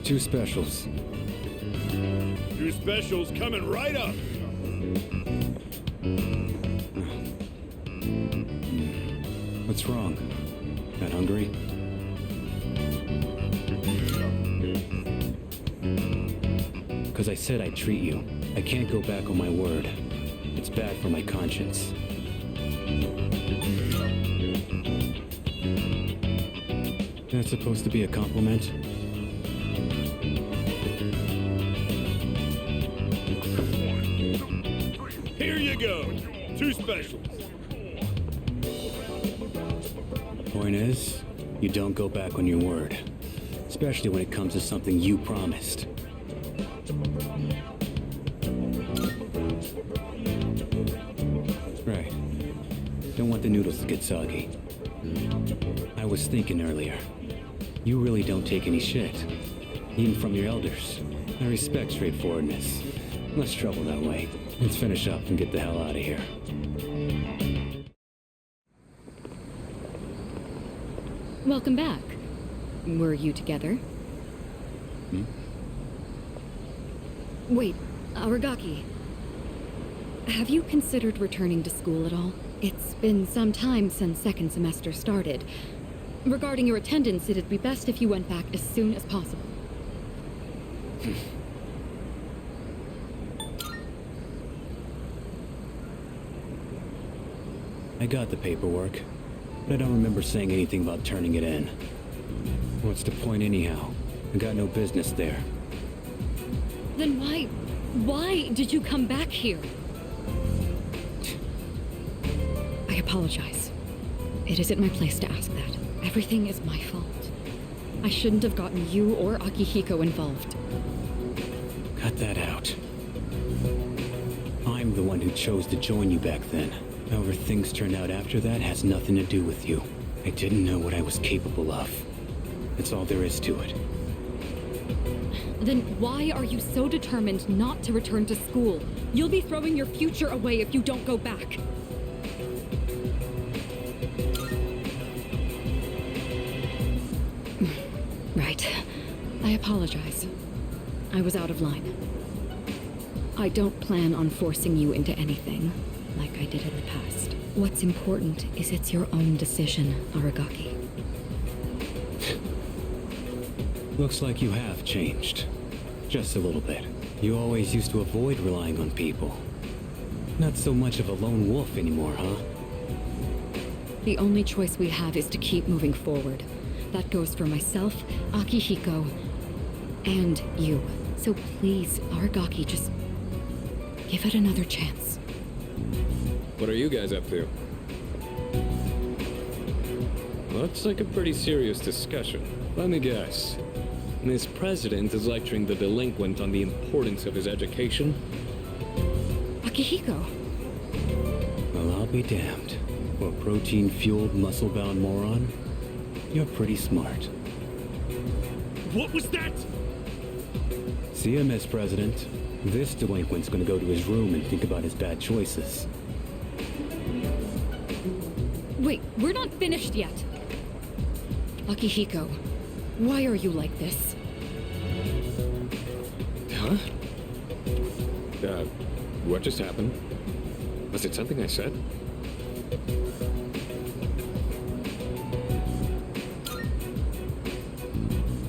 2 specials. 2 specials coming right up. What's wrong? Not hungry? Because I said I'd treat you. I can't go back on my word. It's bad for my conscience. That's supposed to be a compliment? Here you go. 2 specials. Point is, you don't go back on your word. Especially when it comes to something you promised. Right. Don't want the noodles to get soggy. I was thinking earlier. You really don't take any shit. Even from your elders. I respect straightforwardness. Less trouble that way. Let's finish up and get the hell out of here. Welcome back. Were you together? Hmm? Wait, Aragaki. Have you considered returning to school at all? It's been some time since second semester started. Regarding your attendance, it'd be best if you went back as soon as possible. I got the paperwork, but I don't remember saying anything about turning it in. What's the point anyhow? I got no business there. Then why did you come back here? I apologize. It isn't my place to ask that. Everything is my fault. I shouldn't have gotten you or Akihiko involved. Cut that out. I'm the one who chose to join you back then. However things turned out after that has nothing to do with you. I didn't know what I was capable of. That's all there is to it. Then why are you so determined not to return to school? You'll be throwing your future away if you don't go back. Right. I apologize. I was out of line. I don't plan on forcing you into anything, like I did in the past. What's important is it's your own decision, Aragaki. Looks like you have changed. Just a little bit. You always used to avoid relying on people. Not so much of a lone wolf anymore, huh? The only choice we have is to keep moving forward. That goes for myself, Akihiko, and you. So please, Aragaki, just give it another chance. What are you guys up to? Looks like a pretty serious discussion. Let me guess. Miss President is lecturing the delinquent on the importance of his education? Akihiko! Well, I'll be damned. For a protein-fueled, muscle-bound moron, you're pretty smart. What was that? See ya, Miss President. This delinquent's gonna go to his room and think about his bad choices. Wait, we're not finished yet. Akihiko, why are you like this? Huh? What just happened? Was it something I said?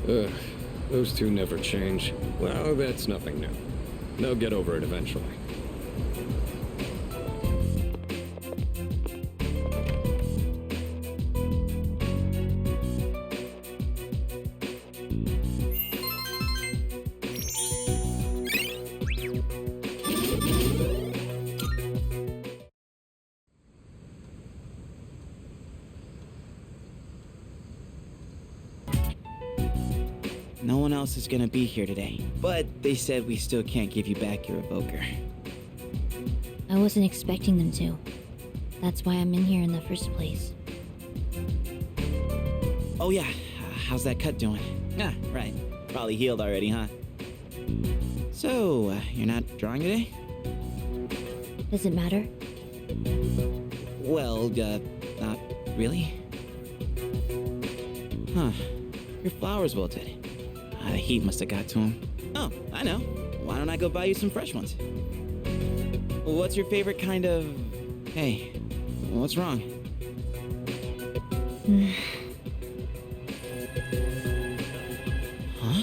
Ugh, those two never change. Well, that's nothing new. They'll get over it eventually. No one else is gonna be here today, but they said we still can't give you back your evoker. I wasn't expecting them to. That's why I'm in here in the first place. Oh yeah, how's that cut doing? Ah, right. Probably healed already, huh? So, you're not drawing today? Does it matter? Well, not really. Huh. Your flower's wilted. The heat must have got to him. Oh, I know. Why don't I go buy you some fresh ones? What's your favorite kind of... Hey, what's wrong? Huh?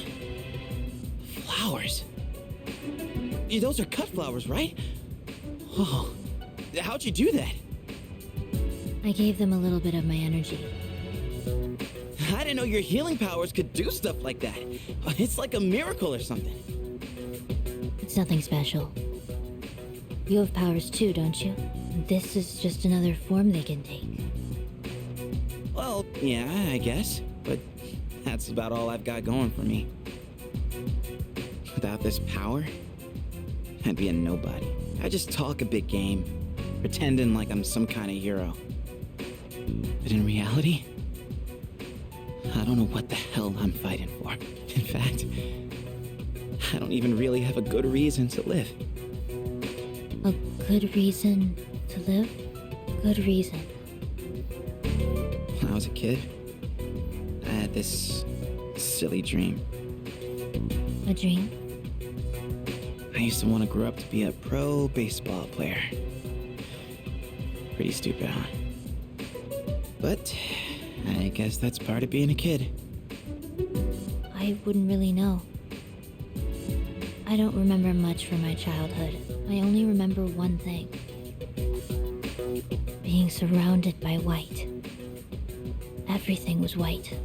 Flowers. Those are cut flowers, right? Oh, how'd you do that? I gave them a little bit of my energy. I didn't know your healing powers could do stuff like that. It's like a miracle or something. It's nothing special. You have powers too, don't you? This is just another form they can take. Well, yeah, I guess. But that's about all I've got going for me. Without this power, I'd be a nobody. I just talk a big game, pretending like I'm some kind of hero. But in reality, I don't know what the hell I'm fighting for. In fact, I don't even really have a good reason to live. A good reason to live? Good reason. When I was a kid, I had this silly dream. A dream? I used to want to grow up to be a pro baseball player. Pretty stupid, huh? But I guess that's part of being a kid. I wouldn't really know. I don't remember much from my childhood. I only remember one thing. Being surrounded by white. Everything was white.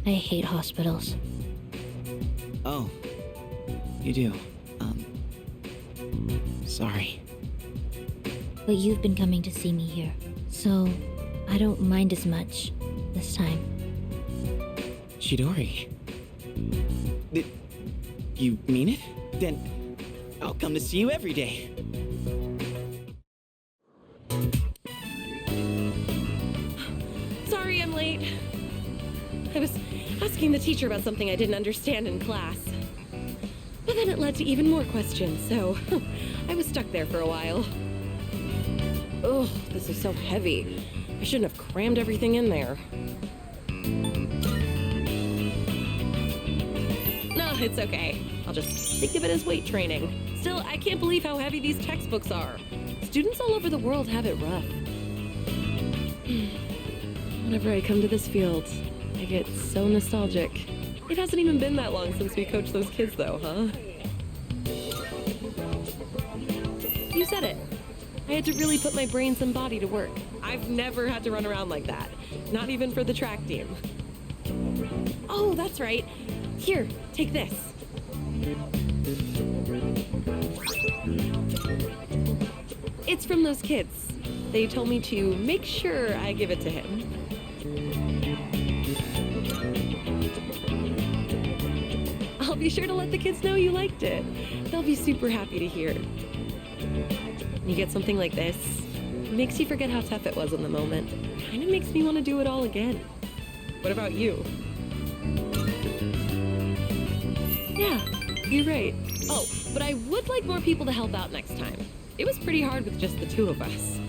I hate hospitals. Oh, you do. Sorry. But you've been coming to see me here, so I don't mind as much this time. Chidori. You mean it? Then I'll come to see you every day. Sorry I'm late. I was asking the teacher about something I didn't understand in class. But then it led to even more questions, so I was stuck there for a while. Ugh, this is so heavy. I shouldn't have crammed everything in there. No, it's okay. I'll just think of it as weight training. Still, I can't believe how heavy these textbooks are. Students all over the world have it rough. Whenever I come to this field, I get so nostalgic. It hasn't even been that long since we coached those kids though, huh? You said it. I had to really put my brains and body to work. I've never had to run around like that. Not even for the track team. Oh, that's right. Here, take this. It's from those kids. They told me to make sure I give it to him. I'll be sure to let the kids know you liked it. They'll be super happy to hear. You get something like this, it makes you forget how tough it was in the moment. Kind of makes me want to do it all again. What about you? Yeah, you're right. Oh, but I would like more people to help out next time. It was pretty hard with just the two of us.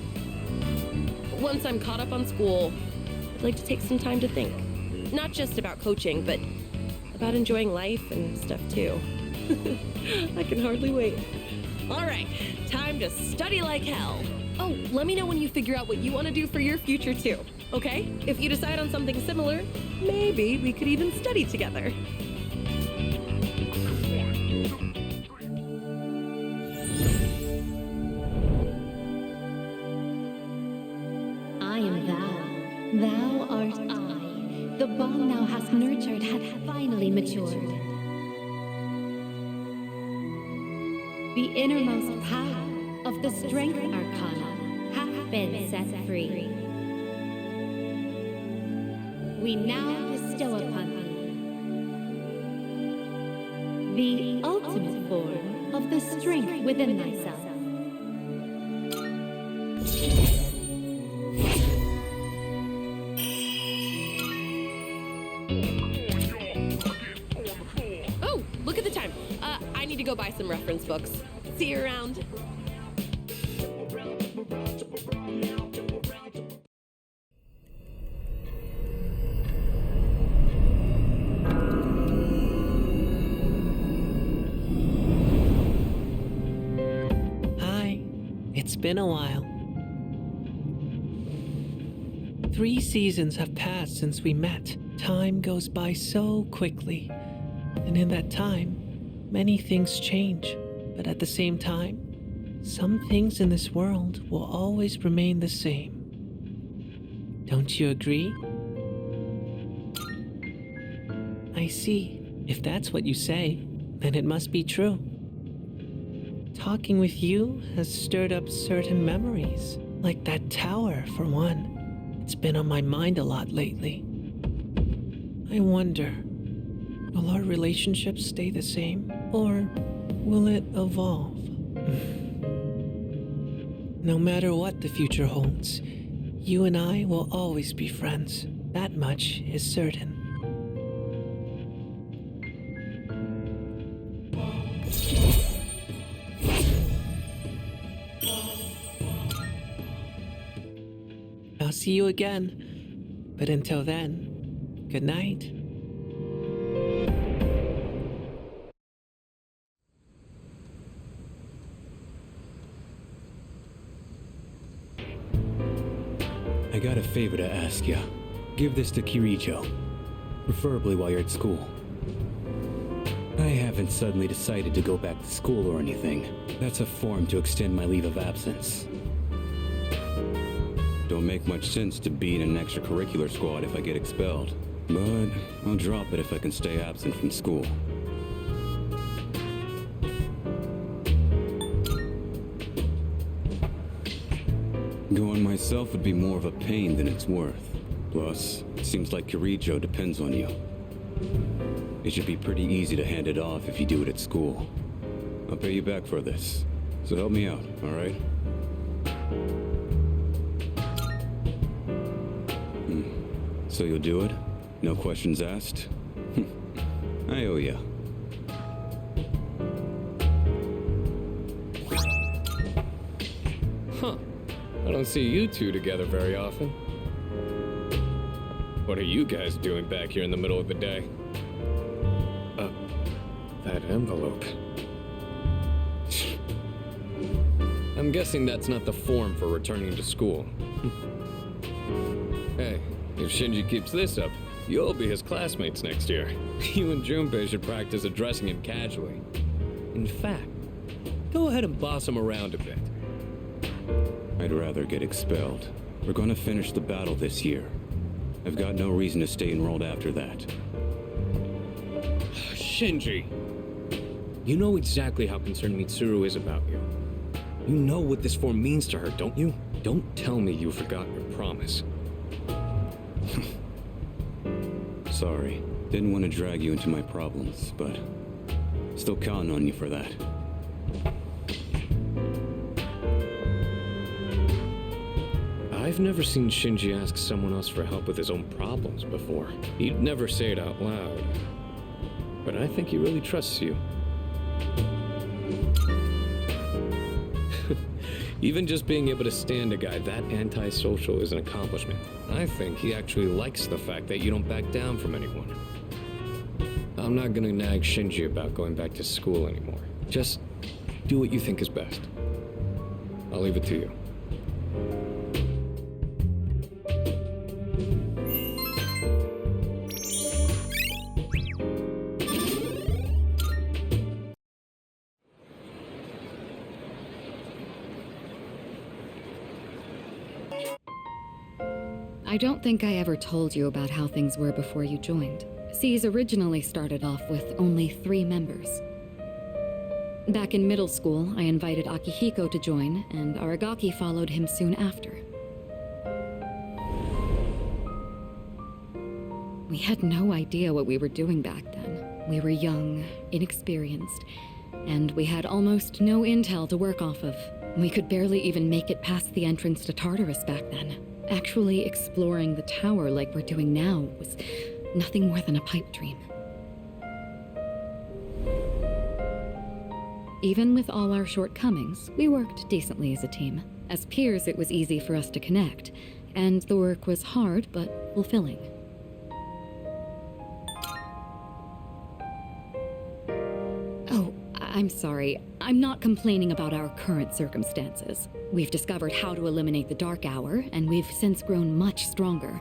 Once I'm caught up on school, I'd like to take some time to think. Not just about coaching, but about enjoying life and stuff too. I can hardly wait. All right, time to study like hell. Oh, let me know when you figure out what you want to do for your future too, okay? If you decide on something similar, maybe we could even study together. I am thou, thou art I. The bond thou hast nurtured hath finally matured. The innermost power of the strength arcana hath been set free. We now bestow upon thee the ultimate form of the strength within thyself. Oh, look at the time. I need to go buy some reference books. See you around. It's been a while. 3 seasons have passed since we met. Time goes by so quickly. And in that time, many things change. But at the same time, some things in this world will always remain the same. Don't you agree? I see. If that's what you say, then it must be true. Talking with you has stirred up certain memories, like that tower, for one. It's been on my mind a lot lately. I wonder, will our relationship stay the same, or will it evolve? No matter what the future holds, you and I will always be friends. That much is certain. I'll see you again. But until then, good night. I got a favor to ask you. Give this to Kirijo, preferably while you're at school. I haven't suddenly decided to go back to school or anything. That's a form to extend my leave of absence. Don't make much sense to be in an extracurricular squad if I get expelled, but I'll drop it if I can stay absent from school. Going myself would be more of a pain than it's worth. Plus, it seems like Kirijo depends on you. It should be pretty easy to hand it off if you do it at school. I'll pay you back for this, so help me out, all right? So you'll do it? No questions asked? I owe ya. Huh. I don't see you two together very often. What are you guys doing back here in the middle of the day? That envelope. I'm guessing that's not the form for returning to school. Hey, if Shinji keeps this up, you'll be his classmates next year. You and Junpei should practice addressing him casually. In fact, go ahead and boss him around a bit. I'd rather get expelled. We're gonna finish the battle this year. I've got no reason to stay enrolled after that. Shinji! You know exactly how concerned Mitsuru is about you. You know what this form means to her, don't you? Don't tell me you forgot your promise. Sorry. Didn't want to drag you into my problems, but still counting on you for that. I've never seen Shinji ask someone else for help with his own problems before. He'd never say it out loud. But I think he really trusts you. Even just being able to stand a guy that antisocial is an accomplishment. I think he actually likes the fact that you don't back down from anyone. I'm not gonna nag Shinji about going back to school anymore. Just do what you think is best. I'll leave it to you. I don't think I ever told you about how things were before you joined. S.E.E.S originally started off with only 3 members. Back in middle school, I invited Akihiko to join, and Aragaki followed him soon after. We had no idea what we were doing back then. We were young, inexperienced, and we had almost no intel to work off of. We could barely even make it past the entrance to Tartarus back then. Actually exploring the tower like we're doing now was nothing more than a pipe dream. Even with all our shortcomings, we worked decently as a team. As peers, it was easy for us to connect, and the work was hard but fulfilling. Oh, I'm sorry. I'm not complaining about our current circumstances. We've discovered how to eliminate the dark hour, and we've since grown much stronger.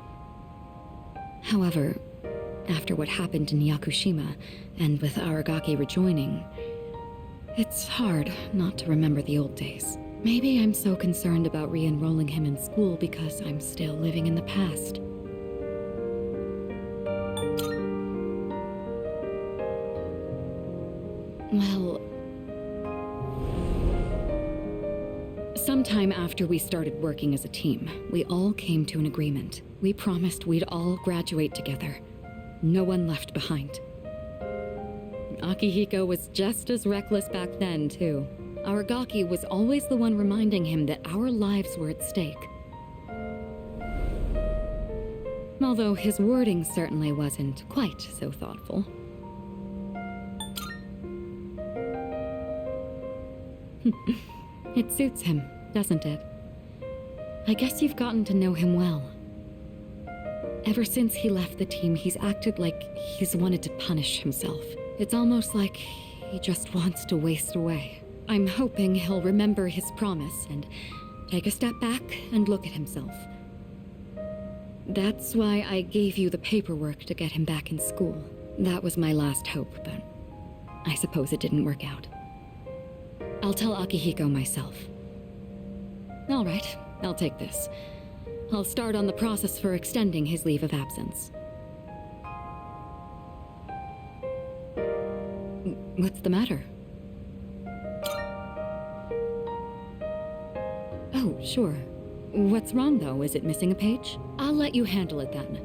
However, after what happened in Yakushima, and with Aragaki rejoining, it's hard not to remember the old days. Maybe I'm so concerned about re-enrolling him in school because I'm still living in the past. Well, sometime after we started working as a team, we all came to an agreement. We promised we'd all graduate together. No one left behind. Akihiko was just as reckless back then, too. Aragaki was always the one reminding him that our lives were at stake. Although his wording certainly wasn't quite so thoughtful. It suits him, doesn't it? I guess you've gotten to know him well. Ever since he left the team, he's acted like he's wanted to punish himself. It's almost like he just wants to waste away. I'm hoping he'll remember his promise and take a step back and look at himself. That's why I gave you the paperwork to get him back in school. That was my last hope, but I suppose it didn't work out. I'll tell Akihiko myself. All right, I'll take this. I'll start on the process for extending his leave of absence. What's the matter? Oh, sure. What's wrong, though? Is it missing a page? I'll let you handle it then.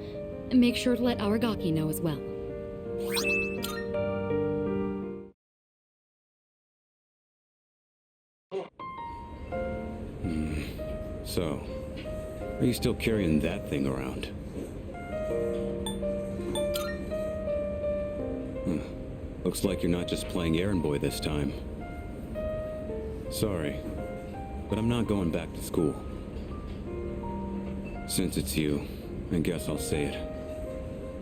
Make sure to let Aragaki know as well. So, are you still carrying that thing around? Looks like you're not just playing errand boy this time. Sorry, but I'm not going back to school. Since it's you, I guess I'll say it.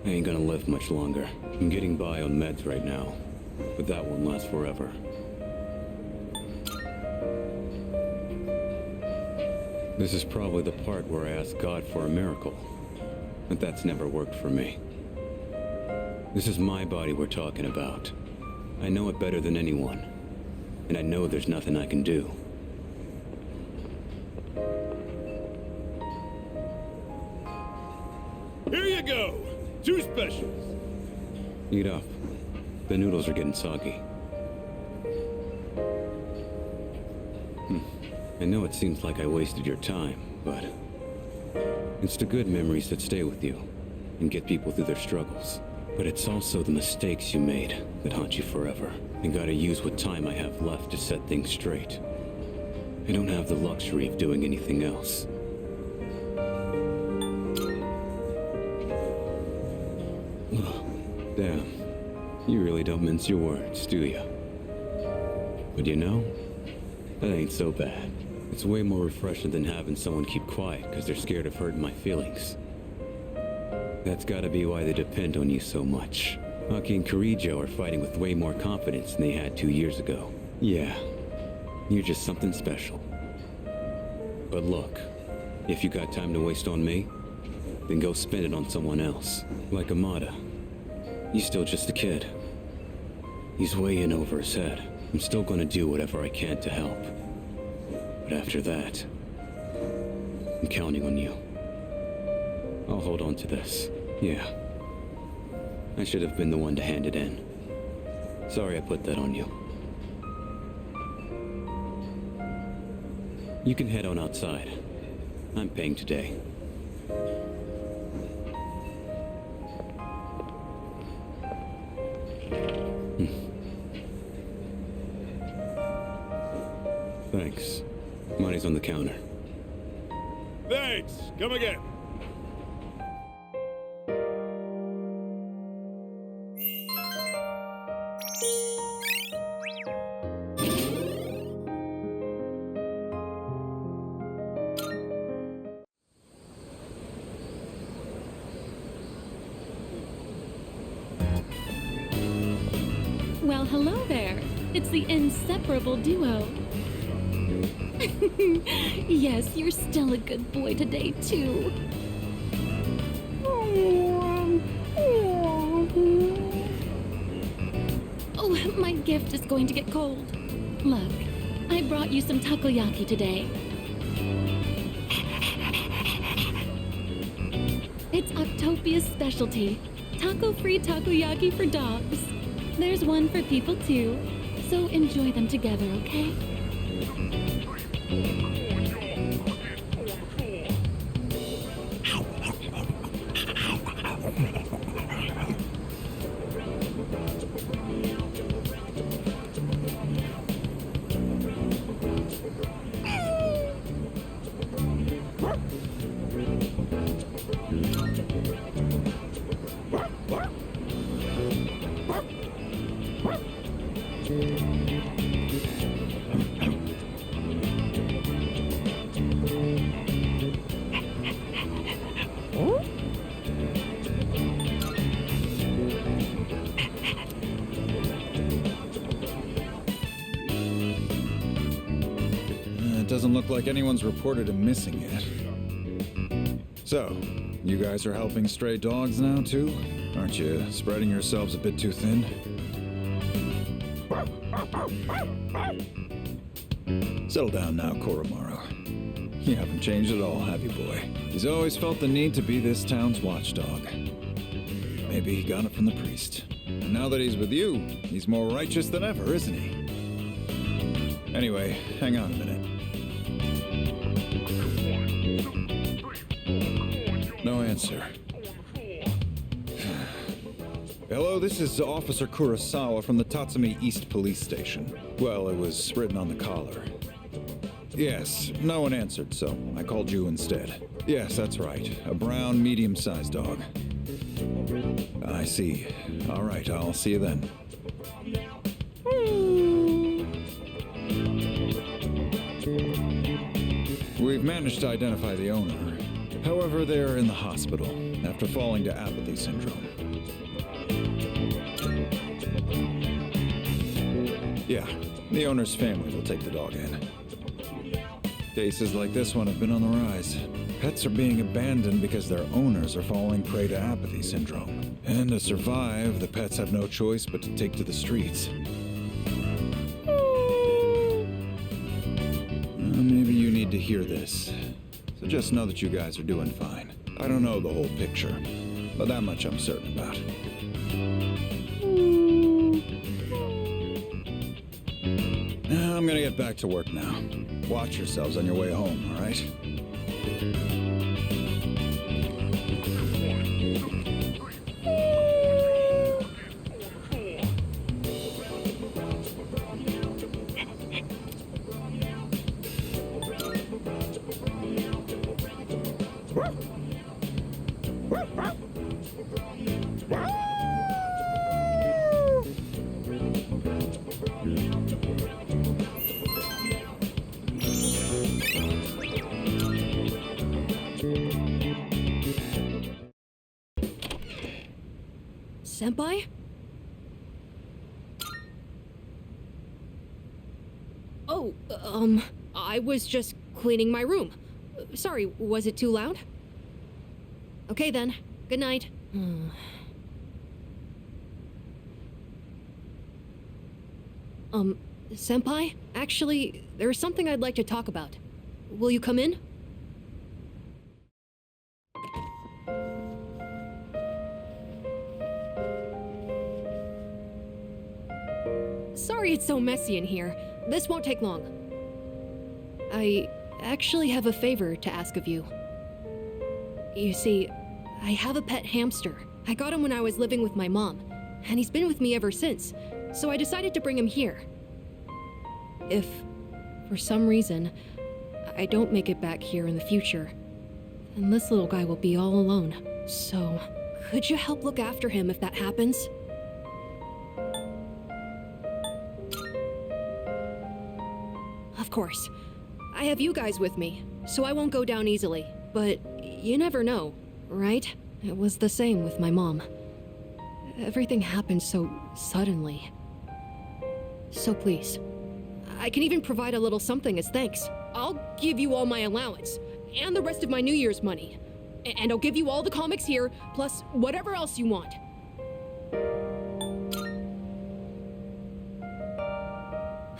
I ain't gonna live much longer. I'm getting by on meds right now, but that won't last forever. This is probably the part where I ask God for a miracle, but that's never worked for me. This is my body we're talking about. I know it better than anyone, and I know there's nothing I can do. Here you go! 2 specials! Eat up. The noodles are getting soggy. I know it seems like I wasted your time, but it's the good memories that stay with you and get people through their struggles. But it's also the mistakes you made that haunt you forever. I gotta use what time I have left to set things straight. I don't have the luxury of doing anything else. Damn. You really don't mince your words, do you? But you know, that ain't so bad. It's way more refreshing than having someone keep quiet because they're scared of hurting my feelings. That's gotta be why they depend on you so much. Aki and Kirijo are fighting with way more confidence than they had 2 years ago. Yeah, you're just something special. But look, if you got time to waste on me, then go spend it on someone else. Like Amada. He's still just a kid. He's way in over his head. I'm still gonna do whatever I can to help. But after that, I'm counting on you. I'll hold on to this. Yeah. I should have been the one to hand it in. Sorry I put that on you. You can head on outside. I'm paying today. Thanks. Money's on the counter. Thanks! Come again! Well, hello there. It's the inseparable duo. Yes, you're still a good boy today, too. Oh, my gift is going to get cold. Look, I brought you some takoyaki today. It's Octopia's specialty. Taco-free takoyaki for dogs. There's one for people too, so enjoy them together, okay? It doesn't look like anyone's reported him missing yet. So, you guys are helping stray dogs now, too? Aren't you spreading yourselves a bit too thin? Settle down now, Koromaru. You haven't changed at all, have you, boy? He's always felt the need to be this town's watchdog. Maybe he got it from the priest. And now that he's with you, he's more righteous than ever, isn't he? Anyway, hang on a minute. No answer. Hello, this is Officer Kurosawa from the Tatsumi East Police Station. Well, it was written on the collar. Yes, no one answered, so I called you instead. Yes, that's right. A brown, medium-sized dog. I see. All right, I'll see you then. We've managed to identify the owner. However, they're in the hospital after falling to apathy syndrome. Yeah, the owner's family will take the dog in. Cases like this one have been on the rise. Pets are being abandoned because their owners are falling prey to apathy syndrome. And to survive, the pets have no choice but to take to the streets. Maybe you need to hear this. So just know that you guys are doing fine. I don't know the whole picture, but that much I'm certain about. I'm gonna get back to work now. Watch yourselves on your way home, all right? Senpai? Oh, I was just cleaning my room. Sorry, was it too loud? Okay then, good night. Senpai? Actually, there's something I'd like to talk about. Will you come in? Sorry it's so messy in here. This won't take long. I actually have a favor to ask of you. You see, I have a pet hamster. I got him when I was living with my mom, and he's been with me ever since, so I decided to bring him here. If, for some reason, I don't make it back here in the future, then this little guy will be all alone. So, could you help look after him if that happens? Of course. I have you guys with me, so I won't go down easily. But you never know, right? It was the same with my mom. Everything happened so suddenly. So please, I can even provide a little something as thanks. I'll give you all my allowance, and the rest of my New Year's money. And I'll give you all the comics here, plus whatever else you want.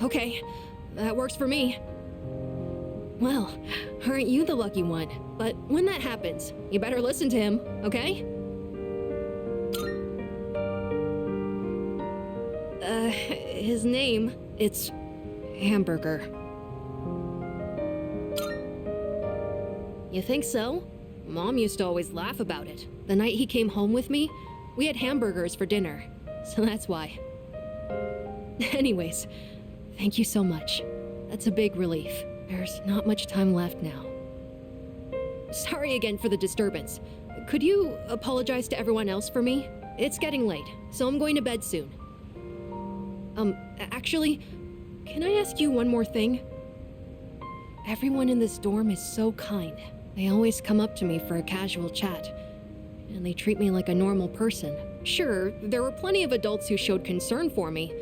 Okay, that works for me. Well, aren't you the lucky one? But when that happens, you better listen to him, okay? His name, it's Hamburger. You think so? Mom used to always laugh about it. The night he came home with me, we had hamburgers for dinner. So that's why. Anyways, thank you so much. That's a big relief. There's not much time left now. Sorry again for the disturbance. Could you apologize to everyone else for me? It's getting late, so I'm going to bed soon. Actually, can I ask you one more thing? Everyone in this dorm is so kind. They always come up to me for a casual chat, and they treat me like a normal person. Sure, there were plenty of adults who showed concern for me,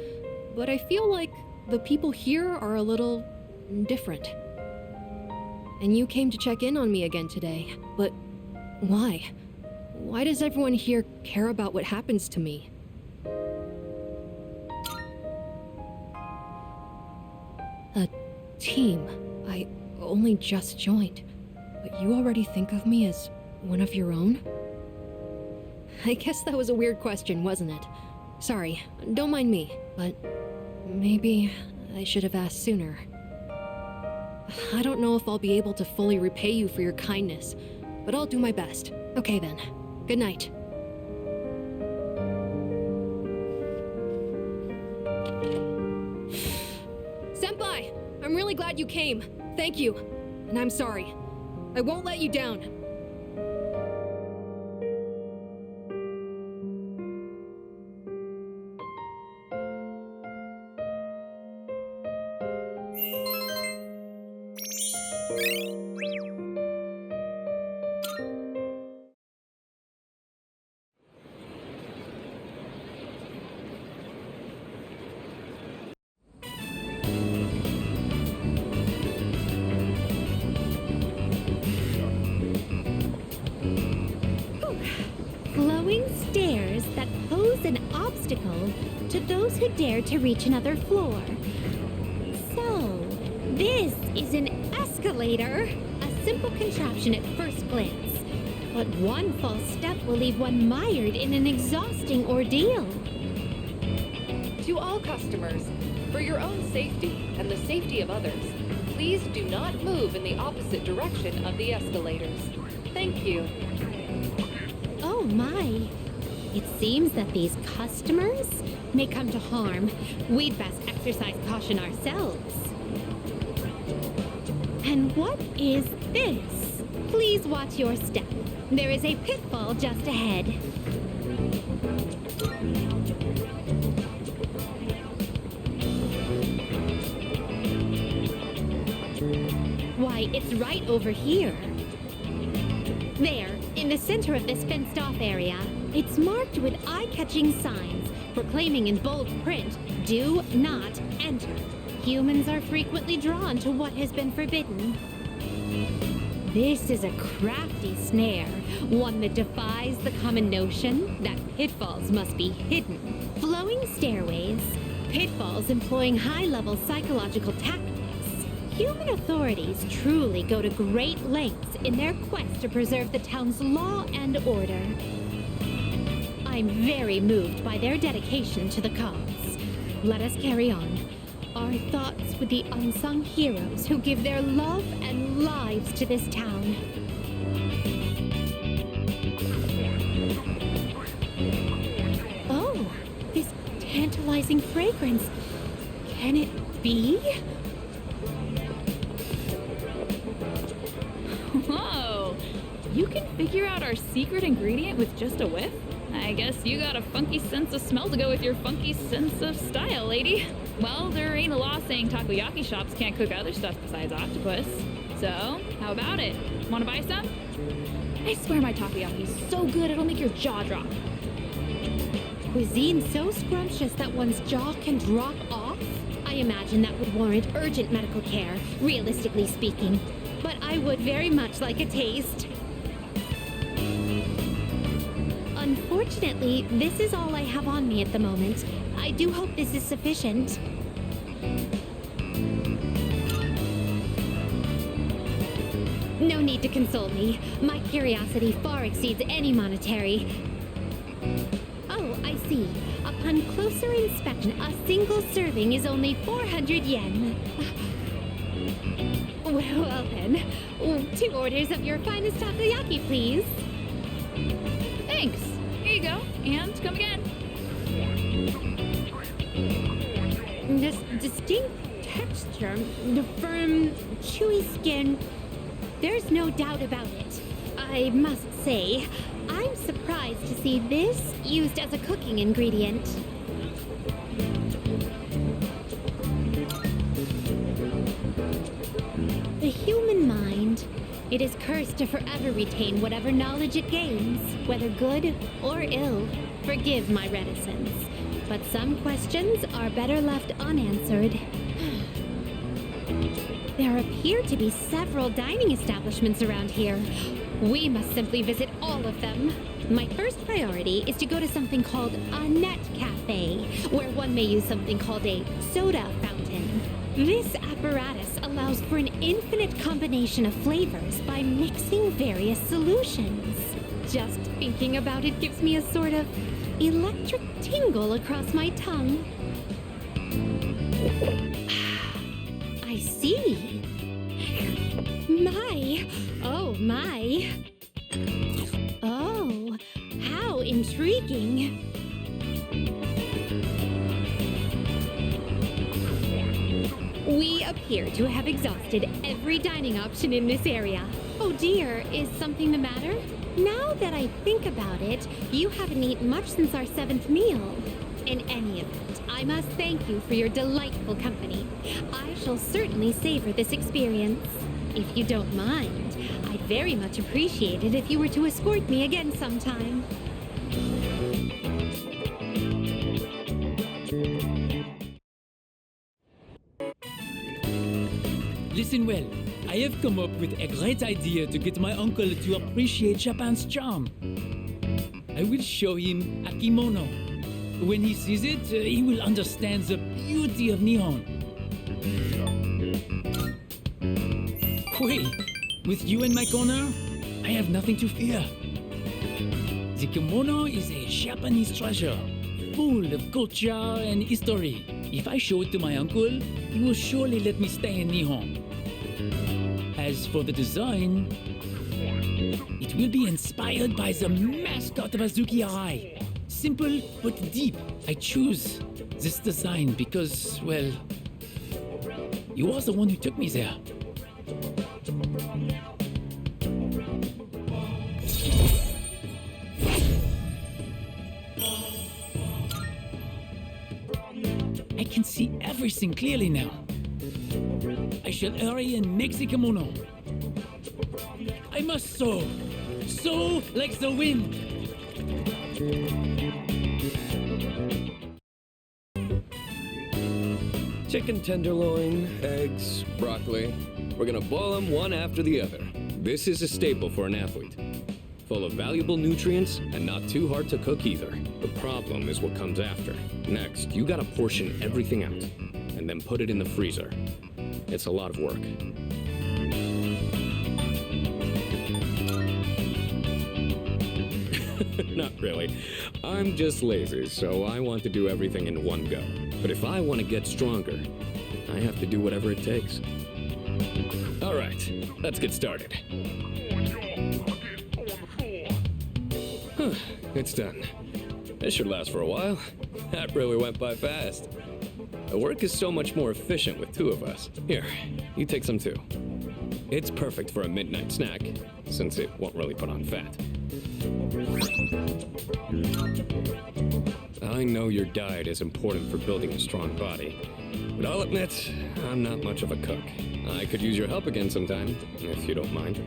but I feel like the people here are a little different. And you came to check in on me again today, but why? Why does everyone here care about what happens to me? A team. I only just joined, but you already think of me as one of your own? I guess that was a weird question, wasn't it? Sorry, don't mind me, but maybe I should have asked sooner. I don't know if I'll be able to fully repay you for your kindness, but I'll do my best. Okay then, good night. Senpai, I'm really glad you came. Thank you. And I'm sorry. I won't let you down. Flowing stairs that pose an obstacle to those who dare to reach another floor. So, this is an escalator, a simple contraption at first glance. But one false step will leave one mired in an exhausting ordeal. To all customers, for your own safety and the safety of others, please do not move in the opposite direction of the escalators. Thank you. Oh my. It seems that these customers may come to harm. We'd best exercise caution ourselves. And what is this? Please watch your step. There is a pitfall just ahead. Why, it's right over here. There, in the center of this fenced-off area, it's marked with eye-catching signs proclaiming in bold print, "Do not enter." Humans are frequently drawn to what has been forbidden. This is a crafty snare, one that defies the common notion that pitfalls must be hidden. Flowing stairways, pitfalls employing high-level psychological tactics. Human authorities truly go to great lengths in their quest to preserve the town's law and order. I'm very moved by their dedication to the cause. Let us carry on. Our thoughts with the unsung heroes who give their love and lives to this town. Oh, this tantalizing fragrance. Can it be? Whoa! You can figure out our secret ingredient with just a whiff? I guess you got a funky sense of smell to go with your funky sense of style, lady. Well, there ain't a law saying takoyaki shops can't cook other stuff besides octopus. So, how about it? Wanna buy some? I swear my takoyaki's so good it'll make your jaw drop. Cuisine so scrumptious that one's jaw can drop off? I imagine that would warrant urgent medical care, realistically speaking. But I would very much like a taste. Unfortunately, this is all I have on me at the moment. I do hope this is sufficient. No need to console me. My curiosity far exceeds any monetary. Oh, I see. Upon closer inspection, a single serving is only 400 yen. Well then, 2 orders of your finest takoyaki, please. Thanks. Here you go. And come again. This distinct texture, the firm, chewy skin, there's no doubt about it. I must say, I'm surprised to see this used as a cooking ingredient. The human mind, it is cursed to forever retain whatever knowledge it gains, whether good or ill. Forgive my reticence, but some questions are better left unanswered. There appear to be several dining establishments around here. We must simply visit all of them. My first priority is to go to something called a net cafe, where one may use something called a soda fountain. This apparatus allows for an infinite combination of flavors by mixing various solutions. Just thinking about it gives me a sort of electric tingle across my tongue. I see. My. Oh, my. Oh, how intriguing. We appear to have exhausted every dining option in this area. Oh dear, is something the matter? Now that I think about it, you haven't eaten much since our 7th meal. In any event, I must thank you for your delightful company. I shall certainly savor this experience. If you don't mind, I'd very much appreciate it if you were to escort me again sometime. Listen well, I have come up with a great idea to get my uncle to appreciate Japan's charm. I will show him a kimono. When he sees it, he will understand the beauty of Nihon. Wait, with you in my corner, I have nothing to fear. The kimono is a Japanese treasure, full of culture and history. If I show it to my uncle, he will surely let me stay in Nihon. As for the design, it will be inspired by the mascot of Azuki Arai. Simple but deep. I choose this design because, well, you are the one who took me there. I can see everything clearly now. I shall hurry and make the kimono. I must soar like the wind. Chicken tenderloin, eggs, broccoli. We're gonna boil them one after the other. This is a staple for an athlete. Full of valuable nutrients and not too hard to cook either. The problem is what comes after. Next, you gotta portion everything out and then put it in the freezer. It's a lot of work. Not really. I'm just lazy, so I want to do everything in one go. But if I want to get stronger, I have to do whatever it takes. All right, let's get started. It's done. This should last for a while. That really went by fast. The work is so much more efficient with 2 of us. Here, you take some too. It's perfect for a midnight snack, since it won't really put on fat. I know your diet is important for building a strong body, but I'll admit, I'm not much of a cook. I could use your help again sometime, if you don't mind.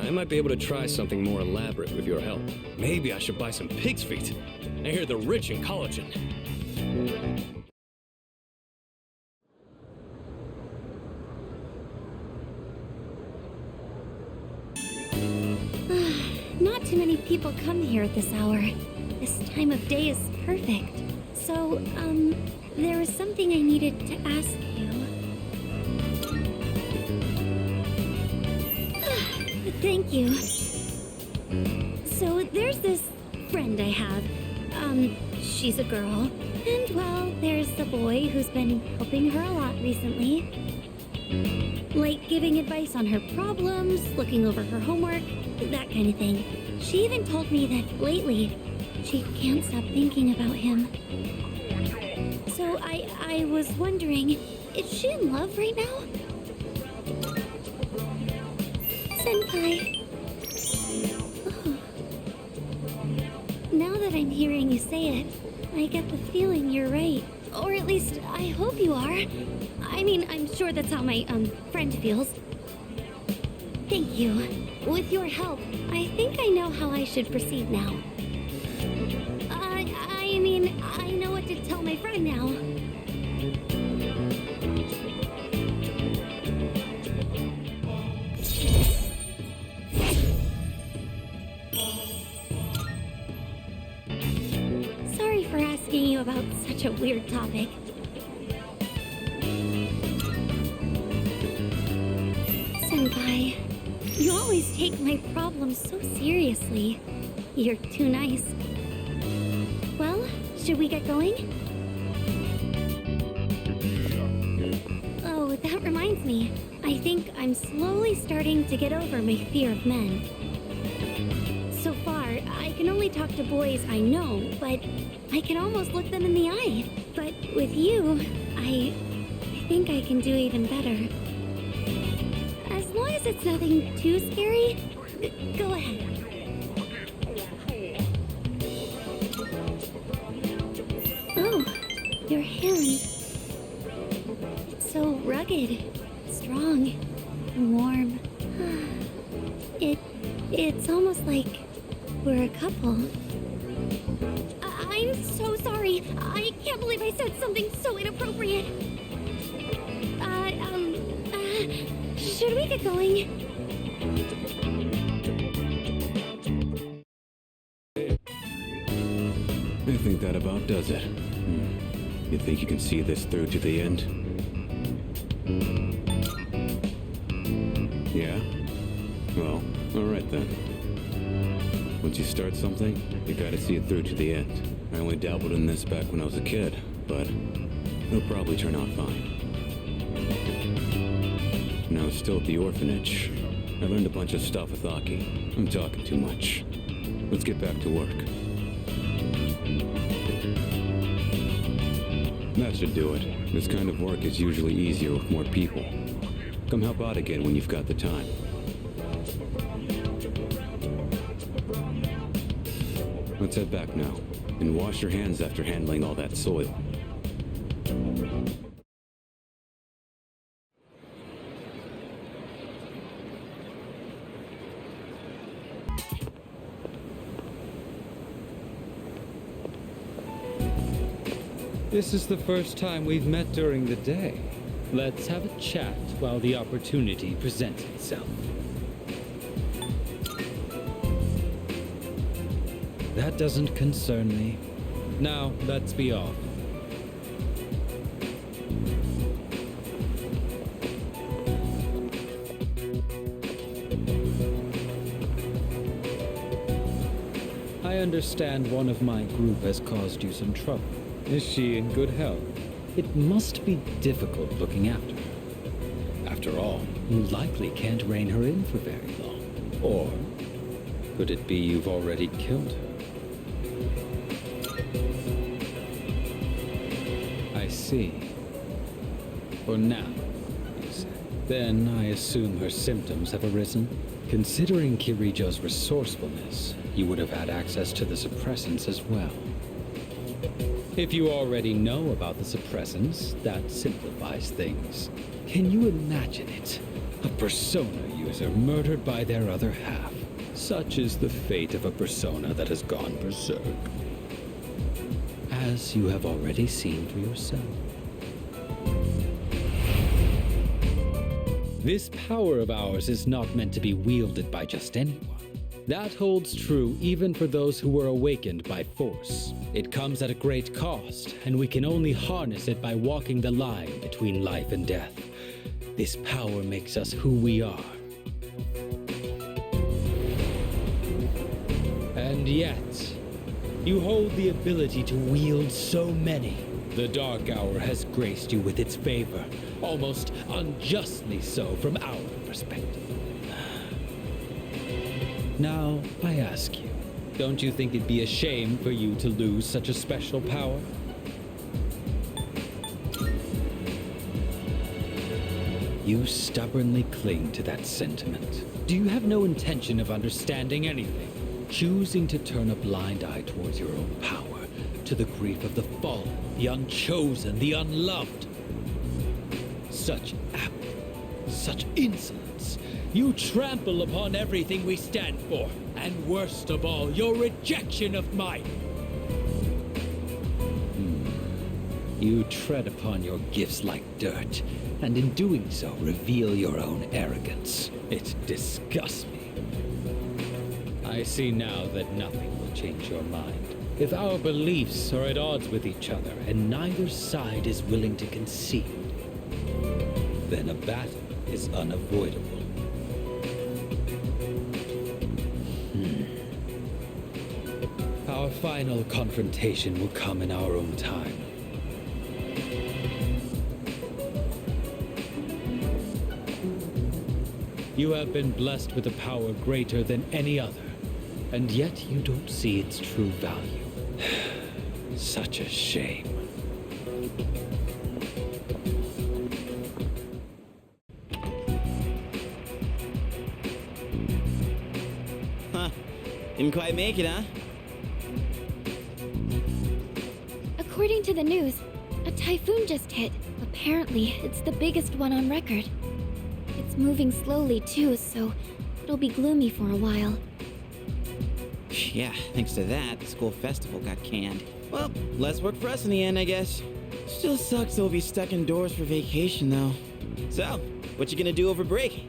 I might be able to try something more elaborate with your help. Maybe I should buy some pig's feet. I hear they're rich in collagen. Not too many people come here at this hour. This time of day is perfect. So, there was something I needed to ask you. Thank you. So, there's this friend I have. She's a girl. And, well, there's the boy who's been helping her a lot recently. Like giving advice on her problems, looking over her homework, that kind of thing. She even told me that lately, she can't stop thinking about him. So I was wondering, is she in love right now? Senpai. Oh. Now that I'm hearing you say it, I get the feeling you're right. Or at least, I hope you are. I mean, I'm sure that's how my, friend feels. Thank you. With your help, I think I know how I should proceed now. I mean, I know what to tell my friend now. Sorry for asking you about such a weird topic. Senpai, you always take my problems so seriously. You're too nice. Well, should we get going? Oh, that reminds me. I think I'm slowly starting to get over my fear of men. So far, I can only talk to boys I know, but I can almost look them in the eye. But with you, I think I can do even better. As long as it's nothing too scary, go ahead. Oh, your hand. It's so rugged, strong, and warm. It's almost like we're a couple. I'm so sorry. I can't believe I said something so inappropriate. Should we get going? I think that about does it. You think you can see this through to the end? Yeah? Well, alright then. Once you start something, you gotta see it through to the end. I only dabbled in this back when I was a kid, but it'll probably turn out fine. When I was still at the orphanage, I learned a bunch of stuff with Aki. I'm talking too much. Let's get back to work. That should do it. This kind of work is usually easier with more people. Come help out again when you've got the time. Let's head back now, and wash your hands after handling all that soil. This is the first time we've met during the day. Let's have a chat while the opportunity presents itself. That doesn't concern me. Now, let's be off. I understand one of my group has caused you some trouble. Is she in good health? It must be difficult looking after her. After all, you likely can't rein her in for very long. Or could it be you've already killed her? I see. For now, you said. Then I assume her symptoms have arisen? Considering Kirijo's resourcefulness, you would have had access to the suppressants as well. If you already know about the suppressants, that simplifies things. Can you imagine it? A persona user murdered by their other half. Such is the fate of a persona that has gone berserk. As you have already seen for yourself. This power of ours is not meant to be wielded by just anyone. That holds true even for those who were awakened by force. It comes at a great cost, and we can only harness it by walking the line between life and death. This power makes us who we are. And yet, you hold the ability to wield so many. The Dark Hour has graced you with its favor, almost unjustly so from our perspective. Now, I ask you, don't you think it'd be a shame for you to lose such a special power? You stubbornly cling to that sentiment. Do you have no intention of understanding anything? Choosing to turn a blind eye towards your own power, to the grief of the fallen, the unchosen, the unloved. Such such insolence. You trample upon everything we stand for, and worst of all, your rejection of mine. You tread upon your gifts like dirt, and in doing so, reveal your own arrogance. It disgusts me. I see now that nothing will change your mind. If our beliefs are at odds with each other, and neither side is willing to concede, then a battle is unavoidable. Our final confrontation will come in our own time. You have been blessed with a power greater than any other, and yet you don't see its true value. Such a shame. Huh. Didn't quite make it, huh? According to the news, a typhoon just hit. Apparently, it's the biggest one on record. It's moving slowly too, so it'll be gloomy for a while. Yeah, thanks to that, the school festival got canned. Well, less work for us in the end, I guess. Still sucks that we'll be stuck indoors for vacation, though. So, what you gonna do over break?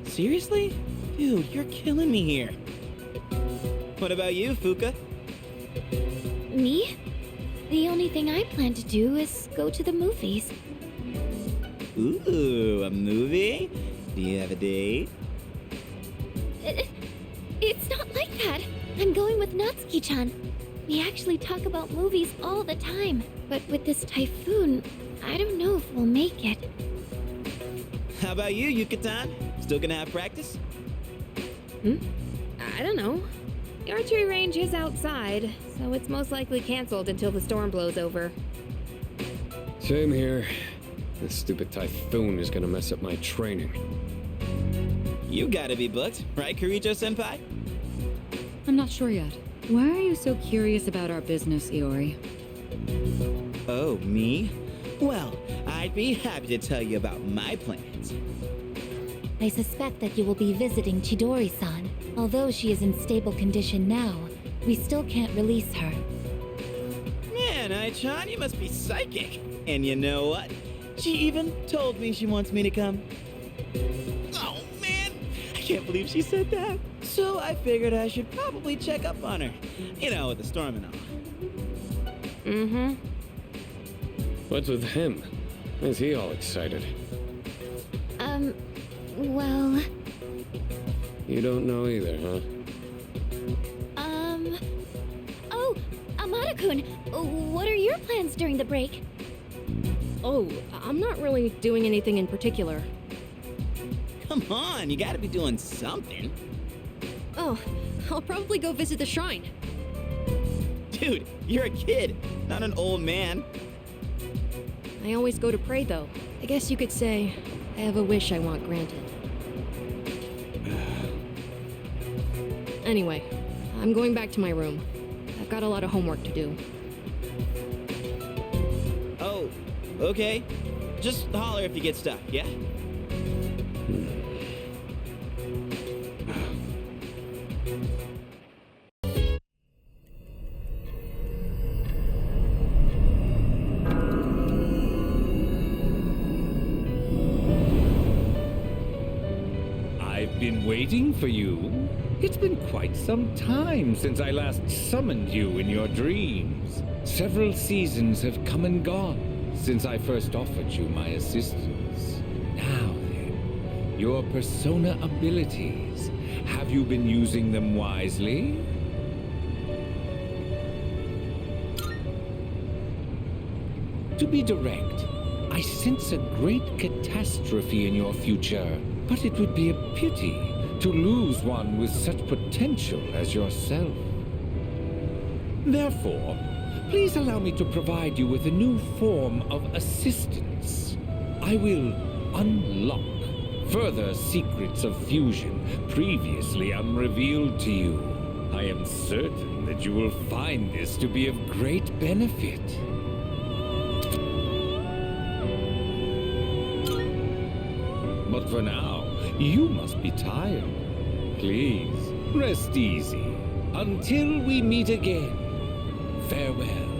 Seriously? Dude, you're killing me here. What about you, Fuka? Me? The only thing I plan to do is go to the movies. Ooh, a movie? Do you have a date? It's not like that. I'm going with Natsuki-chan. We actually talk about movies all the time. But with this typhoon, I don't know if we'll make it. How about you, Yucatan? Still gonna have practice? I don't know. The archery range is outside, so it's most likely canceled until the storm blows over. Same here. This stupid typhoon is gonna mess up my training. You gotta be booked, right, Kirijo-senpai? I'm not sure yet. Why are you so curious about our business, Iori? Oh, me? Well, I'd be happy to tell you about my plans. I suspect that you will be visiting Chidori-san. Although she is in stable condition now, we still can't release her. Man, Ai-chan, you must be psychic. And you know what? She even told me she wants me to come. Oh, man! I can't believe she said that. So I figured I should probably check up on her. You know, with the storm and all. What's with him? Why is he all excited? Well... You don't know either, huh? Oh, Amada-kun, what are your plans during the break? Oh, I'm not really doing anything in particular. Come on, you gotta be doing something. Oh, I'll probably go visit the shrine. Dude, you're a kid, not an old man. I always go to pray, though. I guess you could say I have a wish I want granted. Anyway, I'm going back to my room. I've got a lot of homework to do. Oh, okay. Just holler if you get stuck, yeah? been waiting for you. It's been quite some time since I last summoned you in your dreams. Several seasons have come and gone since I first offered you my assistance. Now then, your persona abilities. Have you been using them wisely? To be direct, I sense a great catastrophe in your future, but it would be a pity to lose one with such potential as yourself. Therefore, please allow me to provide you with a new form of assistance. I will unlock further secrets of fusion previously unrevealed to you. I am certain that you will find this to be of great benefit. But for now, you must be tired. Please, rest easy. Until we meet again, farewell.